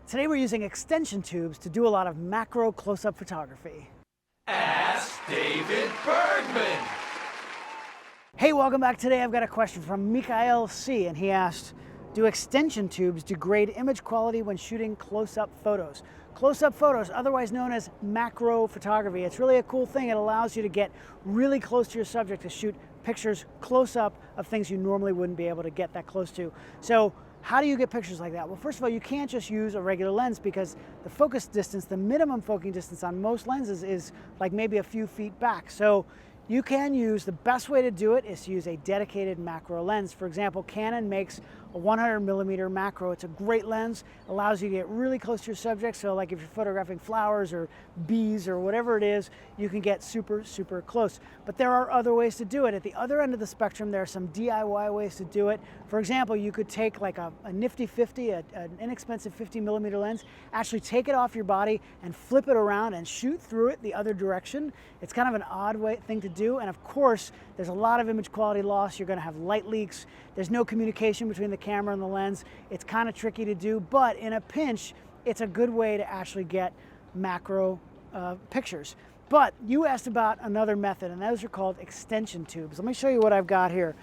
Today we're using extension tubes to do a lot of macro close-up photography. Ask David Bergman. Hey, welcome back. Today I've got a question from Mikhail C, and he asked, do extension tubes degrade image quality when shooting close-up photos? Close-up photos, otherwise known as macro photography. It's really a cool thing. It allows you to get really close to your subject to shoot pictures close-up of things you normally wouldn't be able to get that close to. So how do you get pictures like that? Well, first of all, you can't just use a regular lens because the focus distance, the minimum focusing distance on most lenses is like maybe a few feet back. So you can use, the best way to do it is to use a dedicated macro lens. For example, Canon makes a 100mm macro. It's a great lens, allows you to get really close to your subject. So like if you're photographing flowers or bees or whatever it is, you can get super, super close. But there are other ways to do it. At the other end of the spectrum, there are some DIY ways to do it. For example, you could take like a nifty 50, an inexpensive 50mm lens, actually take it off your body and flip it around and shoot through it the other direction. It's kind of an odd thing to do, and of course there's a lot of image quality loss. You're going to have light leaks. There's no communication between the camera and the lens. It's kind of tricky to do, but in a pinch it's a good way to actually get macro pictures. But you asked about another method, and those are called extension tubes. Let me show you what I've got here.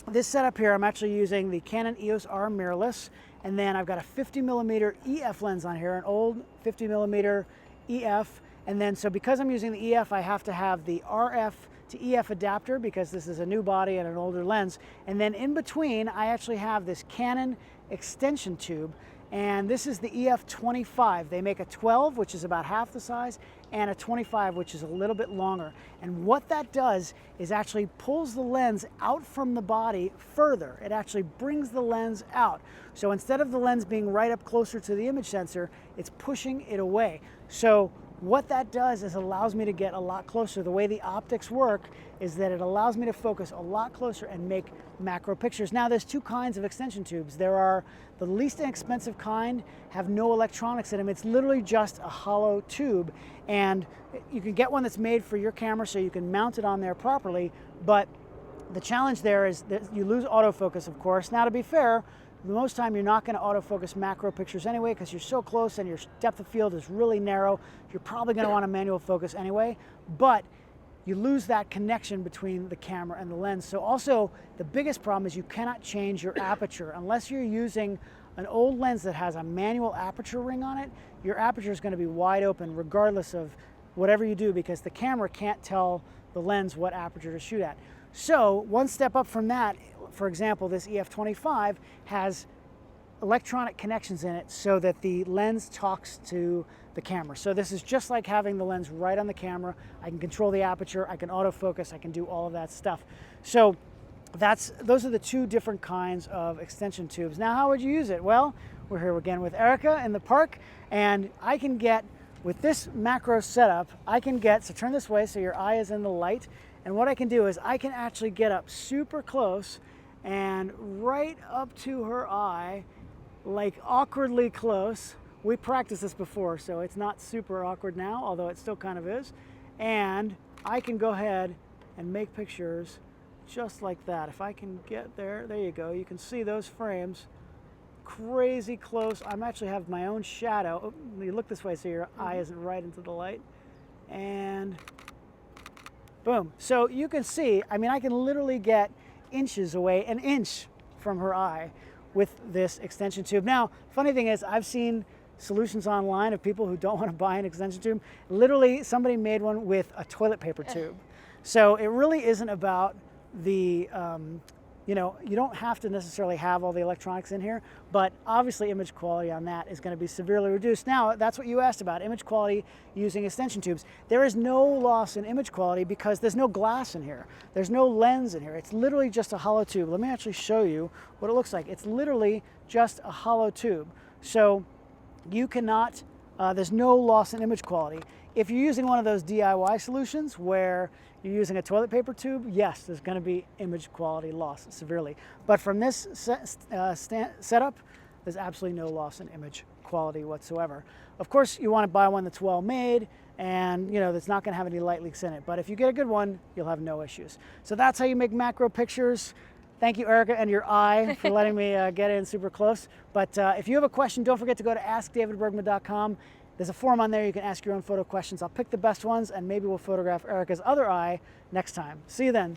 This setup here, I'm actually using the Canon EOS R mirrorless, and then I've got a 50mm EF lens on here, an old 50mm EF. And then, so because I'm using the EF, I have to have the RF to EF adapter because this is a new body and an older lens. And then in between, I actually have this Canon extension tube, and this is the EF 25. They make a 12, which is about half the size, and a 25, which is a little bit longer. And what that does is actually pulls the lens out from the body further. It actually brings the lens out. So instead of the lens being right up closer to the image sensor, it's pushing it away. So what that does is allows me to get a lot closer. The way the optics work is that it allows me to focus a lot closer and make macro pictures. Now there's two kinds of extension tubes. There are the least inexpensive kind, have no electronics in them. It's literally just a hollow tube, and you can get one that's made for your camera so you can mount it on there properly, but the challenge there is that you lose autofocus, of course. Now to be fair, most time you're not going to autofocus macro pictures anyway because you're so close and your depth of field is really narrow. You're probably going to want a manual focus anyway, but you lose that connection between the camera and the lens. So also the biggest problem is you cannot change your aperture. Unless you're using an old lens that has a manual aperture ring on it, your aperture is going to be wide open regardless of whatever you do because the camera can't tell the lens what aperture to shoot at. So one step up from that, for example, this EF25 has electronic connections in it so that the lens talks to the camera. So this is just like having the lens right on the camera. I can control the aperture, I can autofocus, I can do all of that stuff. So those are the two different kinds of extension tubes. Now, how would you use it? Well, we're here again with Erica in the park, and I can get, with this macro setup, I can get, so turn this way so your eye is in the light, and what I can do is I can actually get up super close and right up to her eye, like awkwardly close. We practiced this before, so it's not super awkward now, although it still kind of is. And I can go ahead and make pictures just like that. If I can get there you go. You can see those frames crazy close. I'm actually have my own shadow. Oh, you look this way so your eye isn't right into the light. And boom. So you can see, I mean, I can literally get inches away, an inch from her eye with this extension tube. Now, funny thing is, I've seen solutions online of people who don't want to buy an extension tube. Literally, somebody made one with a toilet paper tube. So it really isn't about the, you know, you don't have to necessarily have all the electronics in here, but obviously image quality on that is going to be severely reduced. Now, that's what you asked about, image quality using extension tubes. There is no loss in image quality because there's no glass in here. There's no lens in here. It's literally just a hollow tube. Let me actually show you what it looks like. It's literally just a hollow tube. So you cannot, there's no loss in image quality. If you're using one of those DIY solutions where you're using a toilet paper tube, yes, there's going to be image quality loss severely. But from this setup, there's absolutely no loss in image quality whatsoever. Of course, you want to buy one that's well made and that's not going to have any light leaks in it. But if you get a good one, you'll have no issues. So that's how you make macro pictures. Thank you, Erica, and your eye for letting me get in super close. But if you have a question, don't forget to go to askdavidbergman.com. There's a form on there. You can ask your own photo questions. I'll pick the best ones, and maybe we'll photograph Erica's other eye next time. See you then.